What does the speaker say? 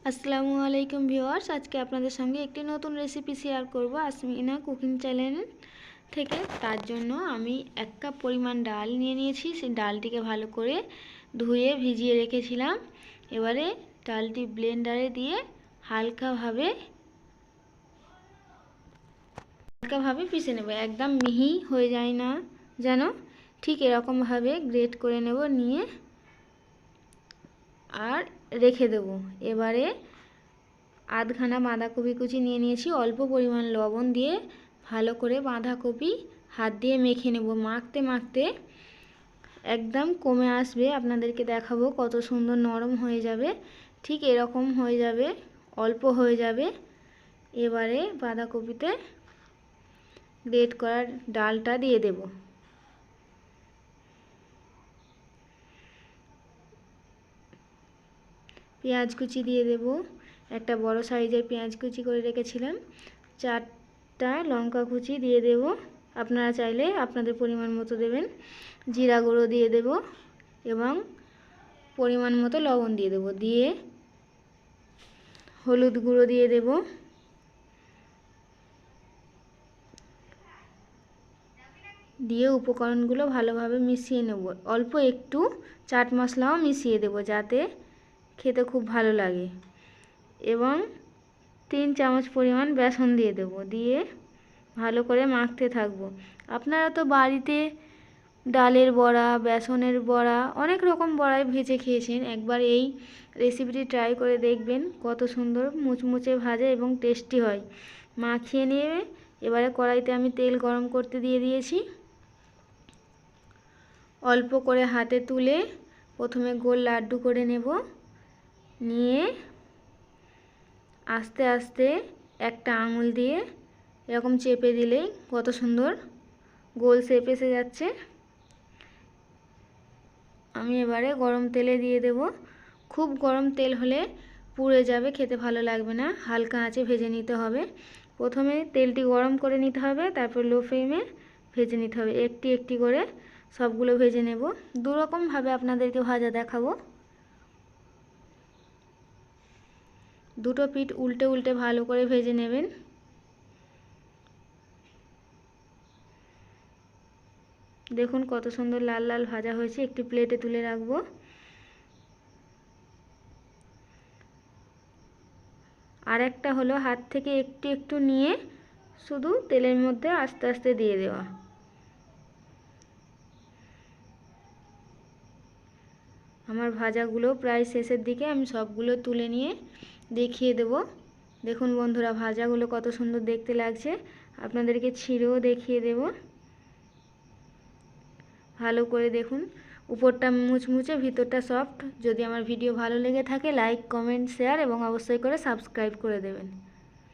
আসসালামু আলাইকুম ভিউয়ার্স, আজকে আপনাদের সঙ্গে একটি নতুন রেসিপি শেয়ার করব আসমিনা কুকিং চ্যানেল থেকে। তার জন্য আমি 1 কাপ পরিমাণ ডাল নিয়েছি। সেই ডালটিকে ভালো করে ধুয়ে ভিজিয়ে রেখেছিলাম। এবারে ডালটি ব্লেন্ডারে দিয়ে হালকাভাবে পিষে নেব। একদম মিহি হয়ে যায় না যেন, ঠিক এরকমভাবে গ্রেট করে নেব, নিয়ে আর রেখে দেব। এবারে আধখানা বাঁধাকপি কুচি নিয়েছি। অল্প পরিমাণ লবণ দিয়ে ভালো করে বাঁধাকপি হাত দিয়ে মেখে নেব। মাখতে মাখতে একদম কমে আসবে, আপনাদেরকে দেখাবো কত সুন্দর নরম হয়ে যাবে। ঠিক এরকম হয়ে যাবে, অল্প হয়ে যাবে। এবারে বাঁধাকপিতে গ্রেট করা ডালটা দিয়ে দেব। পেঁয়াজ কুচি দিয়ে দেব। একটা বড় সাইজের পেঁয়াজ কুচি করে রেখেছিলাম। 4টা লঙ্কা কুচি দিয়ে দেব, আপনারা চাইলে আপনাদের পরিমাণ মতো দেবেন। জিরা গুঁড়ো দিয়ে দেব এবং পরিমাণ মতো লবণ দিয়ে দেব। দিয়ে হলুদ গুঁড়ো দিয়ে দেব। দিয়ে উপকরণগুলো ভালোভাবে মিশিয়ে নেব। অল্প একটু চাট মশলাও মিশিয়ে দেব যাতে খেতে খুব ভালো লাগে। এবং 3 চামচ পরিমাণ বেসন দিয়ে দেব। দিয়ে ভালো করে মাখতে থাকব। আপনারা তো বাড়িতে ডালের বড়া, বেসনের বড়া, অনেক রকম বড়াই ভেজে খেয়েছেন। একবার এই রেসিপিটি ট্রাই করে দেখবেন, কত সুন্দর মুচমুচে ভাজা এবং টেস্টি হয়। মাখিয়ে নিয়ে এবারে কড়াইতে আমি তেল গরম করতে দিয়ে দিয়েছি। অল্প করে হাতে তুলে প্রথমে গোল লাড্ডু করে নেব। নিয়ে আস্তে আস্তে একটা আঙুল দিয়ে এরকম চেপে দিলেই কত সুন্দর গোল শেপ এসে যাচ্ছে। আমি এবারে গরম তেলে দিয়ে দেব। খুব গরম তেল হলে পুড়ে যাবে, খেতে ভালো লাগবে না। হালকা আঁচে ভেজে নিতে হবে। প্রথমে তেলটি গরম করে নিতে হবে, তারপর লো ফ্লেমে ভেজে নিতে হবে। একটি একটি করে সবগুলো ভেজে নেব। দুরকমভাবে আপনাদেরকে ভাজা দেখাবো। দুটো পিঠ উল্টে উল্টে ভালো করে ভেজে নেবেন। দেখুন কত সুন্দর লাল লাল ভাজা হয়েছে। একটি প্লেটে তুলে রাখবো। আর একটা হলো হাত থেকে একটু একটু নিয়ে শুধু তেলের মধ্যে আস্তে আস্তে দিয়ে দেওয়া। আমার ভাজাগুলো প্রায় শেষের দিকে, আমি সবগুলো তুলে নিয়ে দেখিয়ে দেব। দেখুন বন্ধুরা, ভাজাগুলো কত সুন্দর দেখতে লাগছে। আপনাদেরকে ছিঁড়েও দেখিয়ে দেব। ভালো করে দেখুন, উপরটা মুচমুচে, ভিতরটা সফট। যদি আমার ভিডিও ভালো লেগে থাকে লাইক, কমেন্ট, শেয়ার এবং অবশ্যই করে সাবস্ক্রাইব করে দেবেন।